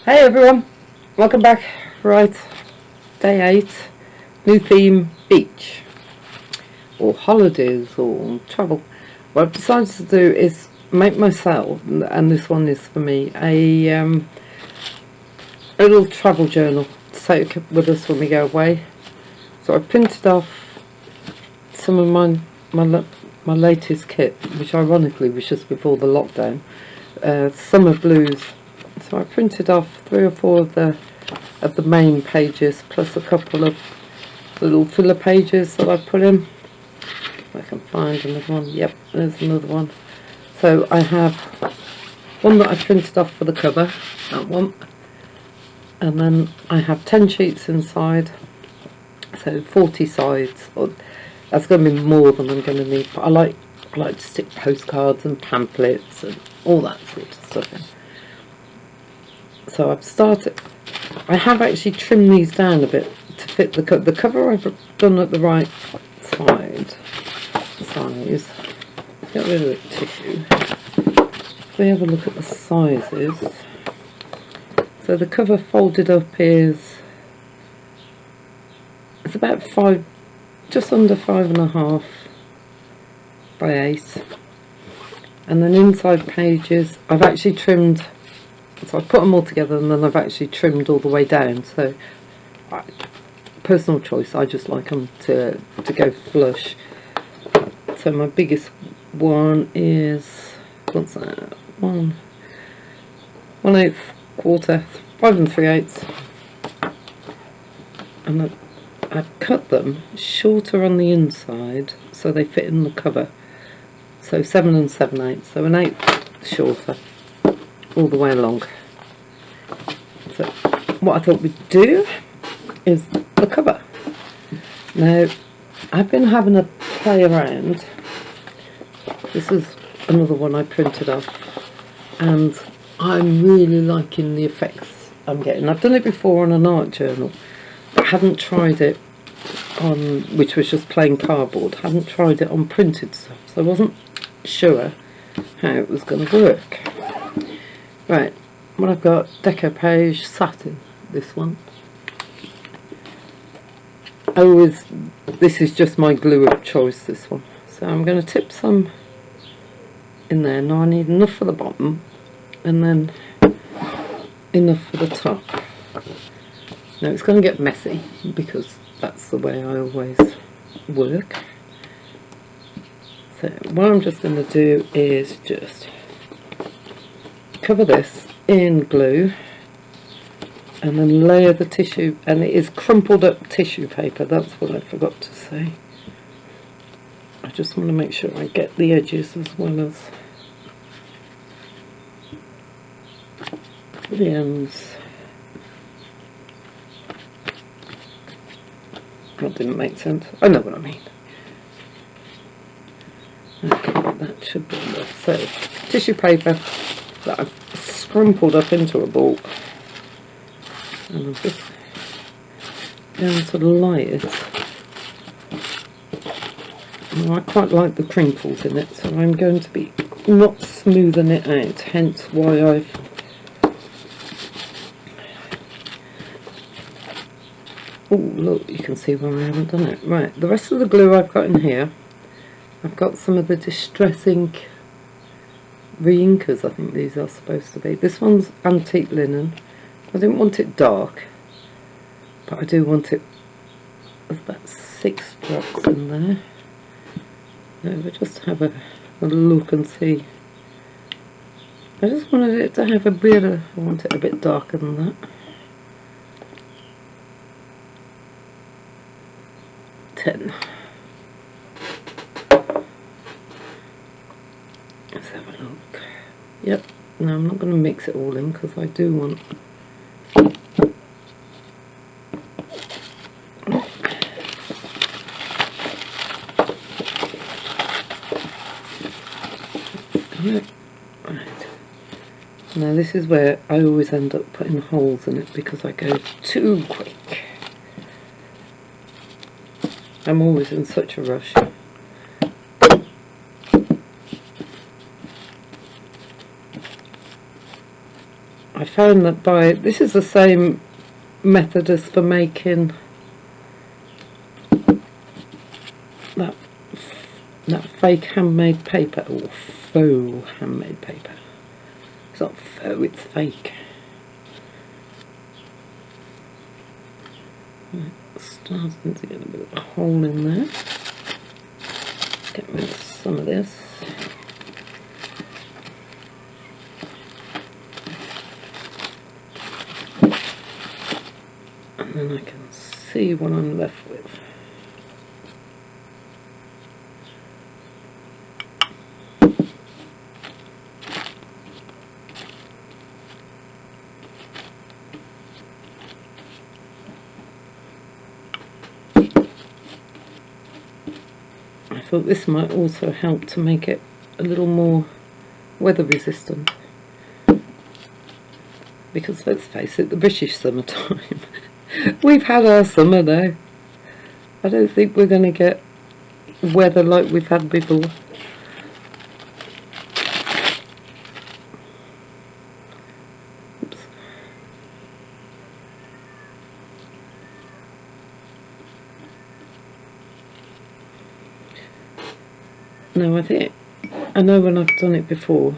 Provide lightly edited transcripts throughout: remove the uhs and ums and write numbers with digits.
Hey everyone, welcome back. Right, day 8, new theme, beach, or holidays, or travel. What I've decided to do is make myself, and this one is for me, a little travel journal to take with us when we go away. So I printed off some of my latest kit, which ironically was just before the lockdown, summer blues. So I printed off 3 or 4 of the main pages, plus a couple of little filler pages that I put in. If I can find another one. Yep, there's another one. So I have one that I printed off for the cover, that one, and then I have 10 sheets inside, so 40 sides. That's going to be more than I'm going to need, but I like to stick postcards and pamphlets and all that sort of stuff in. So I've started. I have actually trimmed these down a bit to fit the cover. The cover I've done at the right size. Get rid of the tissue. If we have a look at the sizes. So the cover folded up it's about 5, just under 5.5 by 8. And then inside pages, I've actually trimmed. So I've put them all together and then I've actually trimmed all the way down. So, personal choice, I just like them to go flush. So my biggest one is, what's that? 1/8 quarter, 5 3/8. And I've cut them shorter on the inside so they fit in the cover. So 7 7/8, so an 1/8 shorter all the way along. So what I thought we'd do is the cover. Now I've been having a play around. This is another one I printed off and I'm really liking the effects I'm getting. I've done it before on an art journal but hadn't tried it on, which was just plain cardboard, hadn't tried it on printed stuff, so I wasn't sure how it was going to work. Right, what I've got, decoupage satin, this one. This is just my glue of choice, this one. So I'm going to tip some in there. Now I need enough for the bottom and then enough for the top. Now it's going to get messy because that's the way I always work. So what I'm just going to do is just cover this in glue and then layer the tissue, and it is crumpled up tissue paper, that's what I forgot to say. I just want to make sure I get the edges as well as the ends. That didn't make sense. I know what I mean. Okay, that should be enough. So, tissue paper that I've scrumpled up into a ball. And I'm just going to light it. Now, I quite like the crinkles in it, so I'm going to be not smoothing it out, hence why I've oh look, you can see where I haven't done it. Right, the rest of the glue I've got in here, I've got some of the Distress ink re-inkers, I think these are supposed to be. This one's antique linen. I didn't want it dark, but I do want it. There's about 6 drops in there. Now we'll just have a look and see. I just wanted it to have a bit of, I want it a bit darker than that. Ten. Let's have a look. Yep. Now I'm not going to mix it all in because I do want. Right. Now this is where I always end up putting holes in it because I go too quick. I'm always in such a rush. I found that this is the same method as for making that fake handmade paper, or faux handmade paper. It's not faux, it's fake. Right, starting to get a bit of a hole in there. Get rid of some of this. And then I can see what I'm left with. I thought this might also help to make it a little more weather resistant, because let's face it, the British summertime, we've had our summer now. I don't think we're going to get weather like we've had before. Oops. No, I know when I've done it before,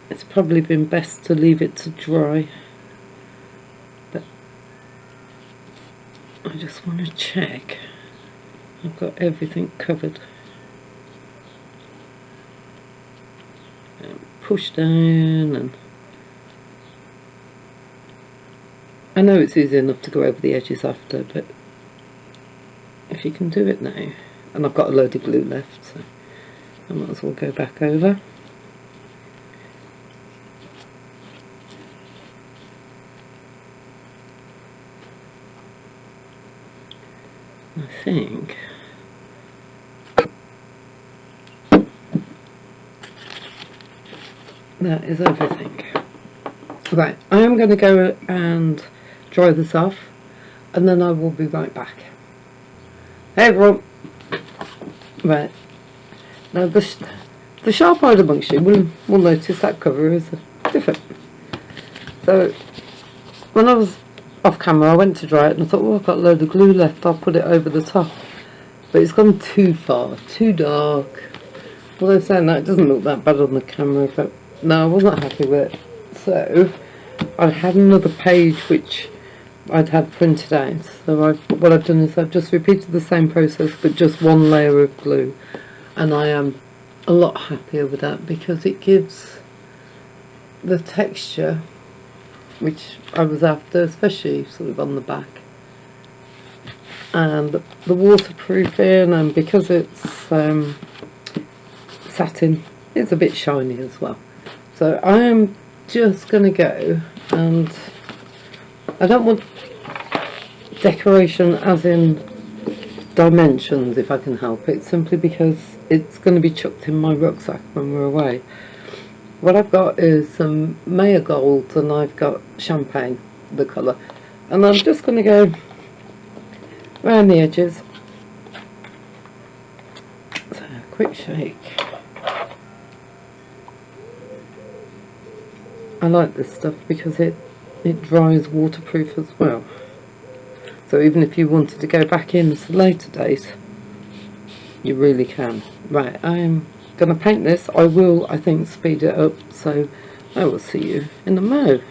it's probably been best to leave it to dry, but I just want to check I've got everything covered. And push down, and I know it's easy enough to go over the edges after, but if you can do it now, and I've got a load of glue left, so I might as well go back over. I think that is everything. Right, I am going to go and dry this off, and then I will be right back. Hey everyone! Right, now the sharp-eyed amongst you will notice that cover is different. So when I was off camera, I went to dry it and I thought, oh, I've got a load of glue left, I'll put it over the top. But it's gone too far, too dark. Although saying that, it doesn't look that bad on the camera, but no, I wasn't happy with it. So I had another page which I'd had printed out. So what I've done is I've just repeated the same process, but just one layer of glue. And I am a lot happier with that, because it gives the texture which I was after, especially sort of on the back, and the waterproofing, and because it's satin, it's a bit shiny as well. So I am just going to go, and I don't want decoration as in dimensions if I can help it, simply because it's going to be chucked in my rucksack when we're away. What I've got is some Maya Gold, and I've got Champagne, the colour, and I'm just going to go around the edges. So, quick shake. I like this stuff because it dries waterproof as well. So even if you wanted to go back in at a later date, you really can. Right, I'm going to paint this. I will, I think, speed it up, so I will see you in a mo.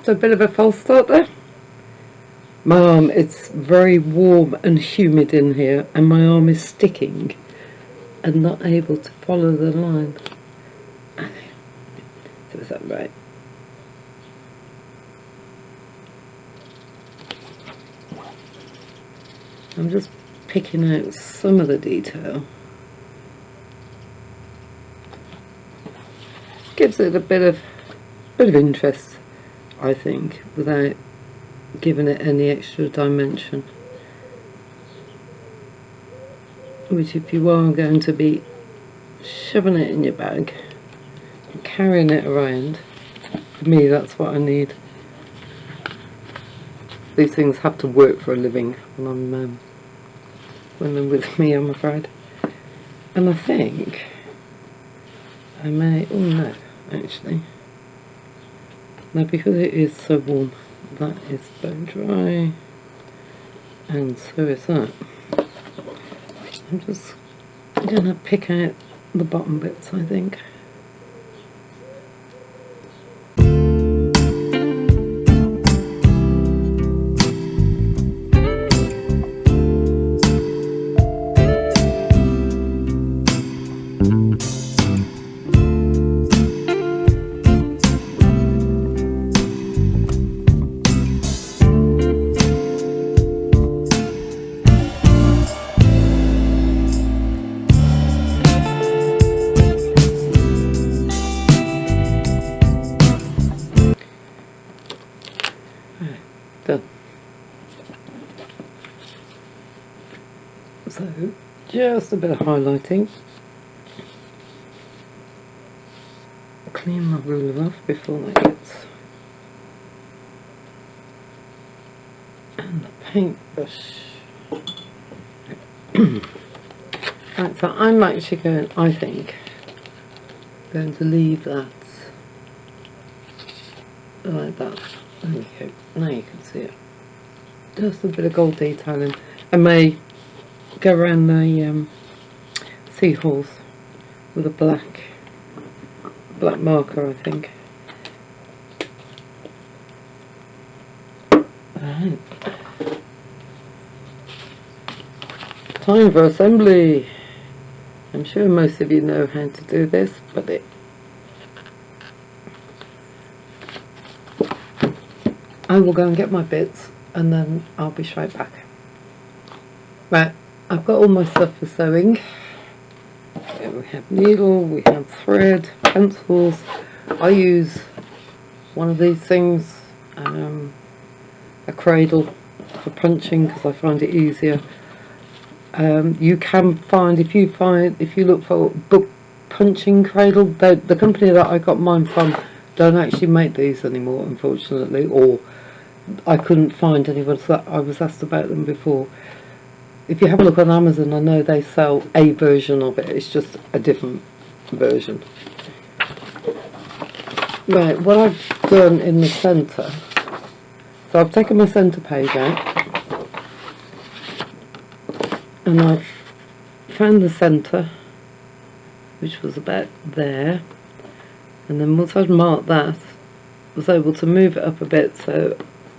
after a bit of a false start there. My arm, it's very warm and humid in here, and my arm is sticking and not able to follow the line. So is that right? I'm just picking out some of the detail. Gives it a bit of interest, I think, without giving it any extra dimension. Which, if you are going to be shoving it in your bag and carrying it around, for me that's what I need. These things have to work for a living when they're with me, I'm afraid. And I think I may, oh no, actually, no, because it is so warm, that is bone dry, and so is that. I'm just going to pick out the bottom bits, I think. Done. So, just a bit of highlighting. Clean my ruler off before that gets... and the paintbrush. Right, so I'm actually going, I think, going to leave that like that. There you go. Now you can see it. Just a bit of gold detailing. I may go around the seahorse with a black marker, I think. Right. Time for assembly. I'm sure most of you know how to do this, but I will go and get my bits and then I'll be straight back. Right, I've got all my stuff for sewing. So we have needle, we have thread, pencils. I use one of these things, a cradle for punching because I find it easier. You can find, if you look for book punching cradle, the company that I got mine from don't actually make these anymore, unfortunately, or I couldn't find anyone, so I was asked about them before. If you have a look on Amazon, I know they sell a version of it, it's just a different version. Right, what I've done in the centre, so I've taken my centre page out, and I've found the centre, which was about there, and then once I'd marked that, I was able to move it up a bit, so,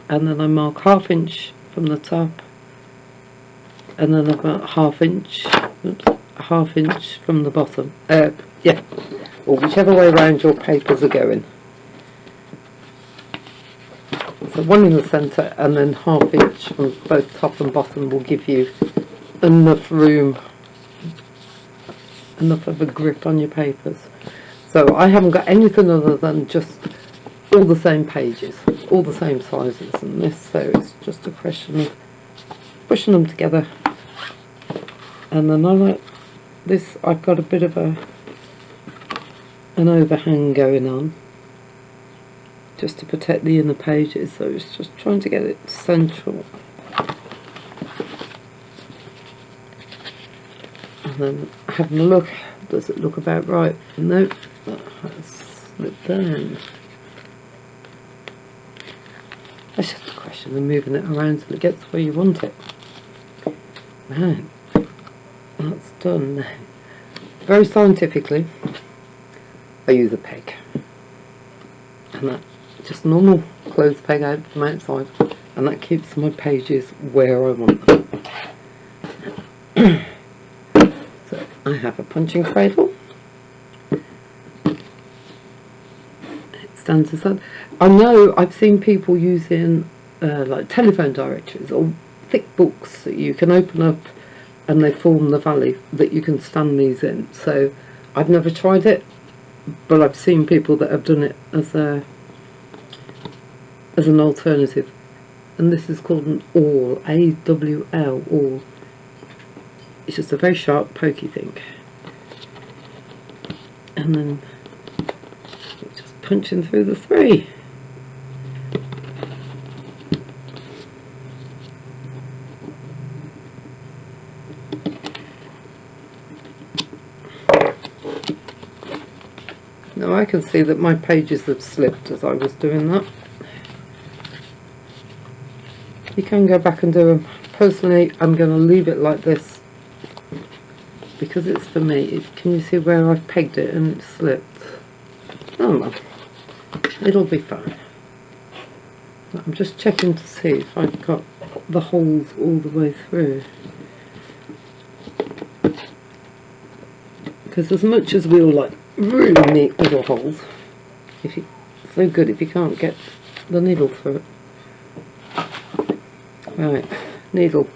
and then I mark 1/2 inch from the top, and then about 1/2 inch, oops, 1/2 inch from the bottom, yeah, or whichever way around your papers are going. So one in the centre and then 1/2 inch from both top and bottom will give you enough room, enough of a grip on your papers. So I haven't got anything other than just all the same pages, all the same sizes and this, so it's just a question of pushing them together. And then I like this, I've got a bit of an overhang going on just to protect the inner pages, so it's just trying to get it central. And then having a look, does it look about right? Nope, that has slipped down. That's just a question of moving it around till it gets where you want it. Right, that's done now. Very scientifically, I use a peg, and that just normal clothes peg out from outside, and that keeps my pages where I want them. So I have a punching cradle. It stands aside. I know I've seen people using like telephone directories or thick books that you can open up and they form the valley that you can stand these in. So I've never tried it, but I've seen people that have done it as an alternative, and this is called an awl, A-W-L, awl. It's just a very sharp, pokey thing, and then it's just punching through the three. Now I can see that my pages have slipped as I was doing that. You can go back and do them. Personally, I'm going to leave it like this because it's for me. Can you see where I've pegged it and it slipped? Oh well, it'll be fine. I'm just checking to see if I've got the holes all the way through. Because as much as we all like really neat little holes, it's so good if you can't get the needle through it. Right, needle.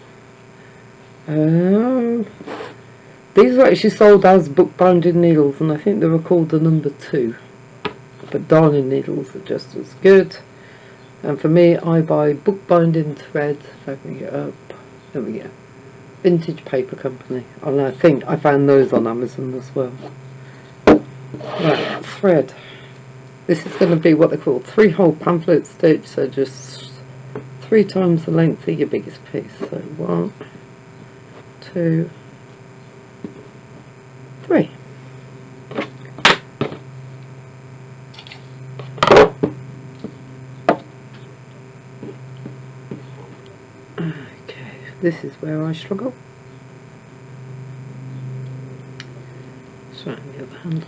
These are actually sold as bookbinding needles, and I think they were called the number 2. But darning needles are just as good. And for me, I buy bookbinding thread. If I can get up, there we go. Vintage Paper Company, and I think I found those on Amazon as well. Right, thread. This is going to be what they call 3-hole pamphlet stitch, so just 3 times the length of your biggest piece. So 1, 2, 3. Okay, this is where I struggle. Straighten the other hand.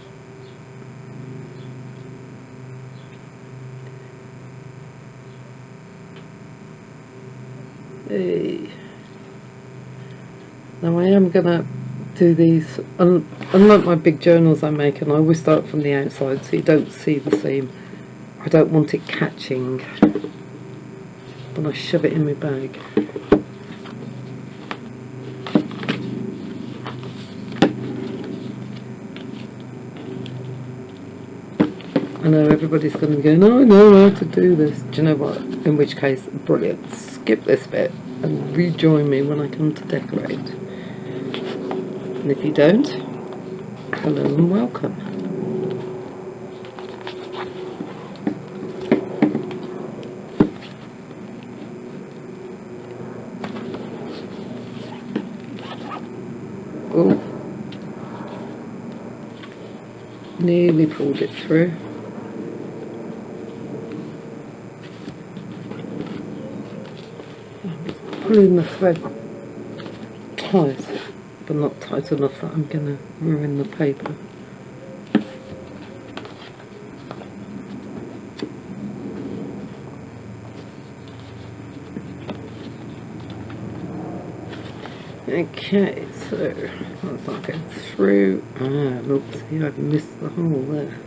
Now I am going to do these, unlike my big journals I make, and I always start from the outside so you don't see the seam. I don't want it catching when I shove it in my bag. I know everybody's going to be going, oh, I know how to do this. Do you know what? In which case, brilliant. Skip this bit and rejoin me when I come to decorate. And if you don't, hello and welcome. Oh, nearly pulled it through. Pulling the thread tight, but not tight enough that I'm going to ruin the paper. Okay, so once I go through, oopsie, I've missed the hole there.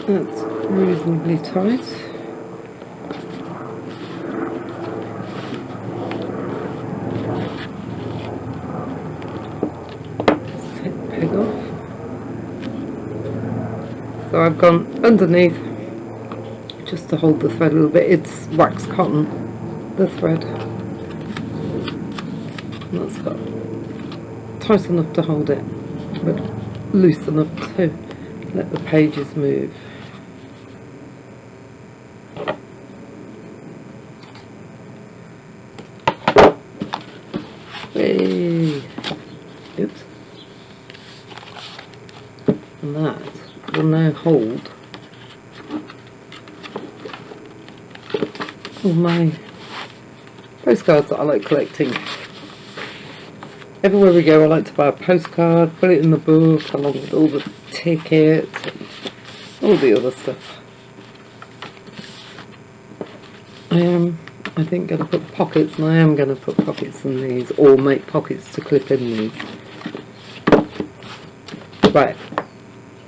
That's reasonably tight. Let's take the peg off. So I've gone underneath just to hold the thread a little bit. It's wax cotton, the thread. And that's got tight enough to hold it, but loose enough to let the pages move. And that will now hold all my postcards that I like collecting. Everywhere we go I like to buy a postcard, put it in the book along with all the tickets and all the other stuff. I think going to put pockets, and I am going to put pockets in these, or make pockets to clip in these. Right,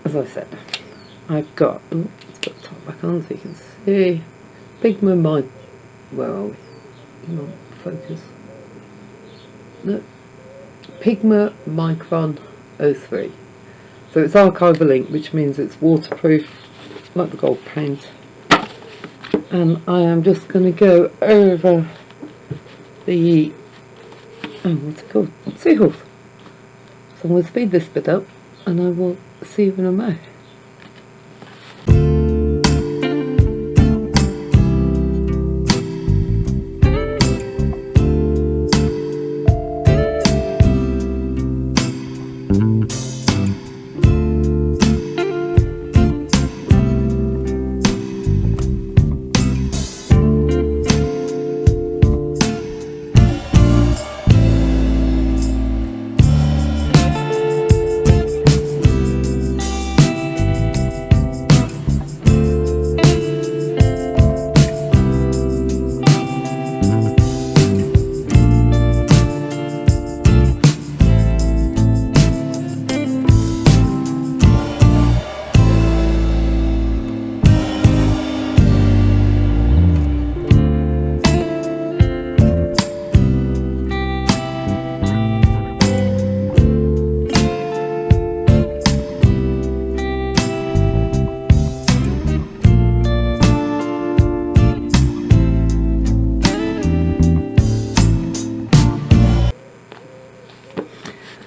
as I said, I've got, let's put the top back on so you can see, Pigma where are we? Come on, focus. No, Pigma Micron 03. So it's archival ink, which means it's waterproof, like the gold paint. And I am just going to go over the, what's it called? Seahorse. So I'm going to speed this bit up, and I will see you in a moment.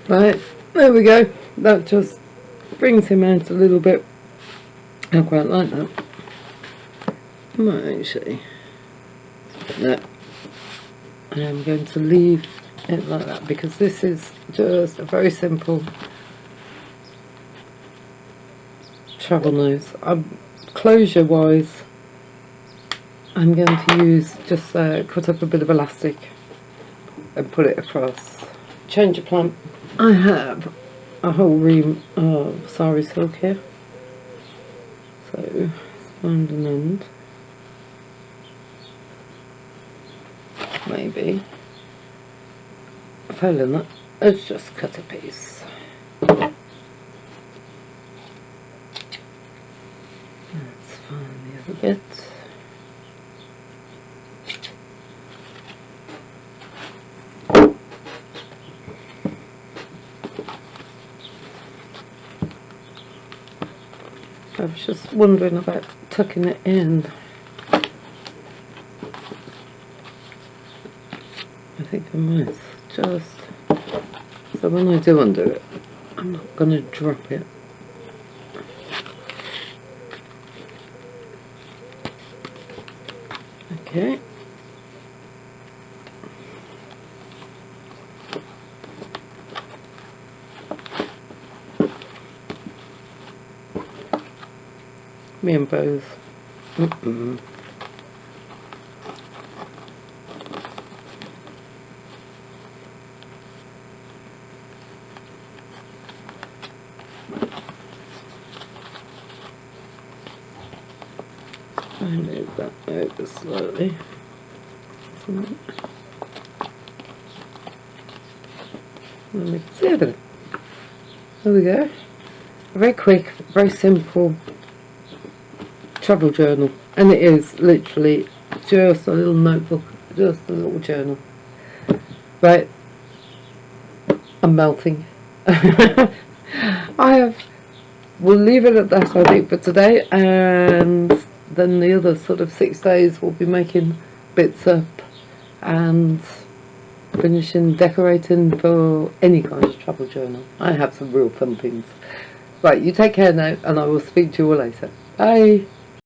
Right, there we go. That just brings him out a little bit. I quite like that. Might actually. No. I am going to leave it like that because this is just a very simple travel nose. Closure wise, I'm going to use just cut up a bit of elastic and put it across. Change of plan. I have a whole ream of sari silk here, so let's find an end, maybe. Failing that, let's just cut a piece. Let's find the other bit. I was just wondering about tucking it in. I think I might just, so when I do undo it, I'm not going to drop it. Okay. Me and both. And move that over slowly. Then we can see everything. There we go. A very quick, very simple travel journal, and it is literally just a little notebook, just a little journal. Right, I'm melting. We'll leave it at that, I think, for today, and then the other sort of 6 days we'll be making bits up and finishing decorating for any kind of travel journal. I have some real fun things. Right, you take care now, and I will speak to you all later. Bye.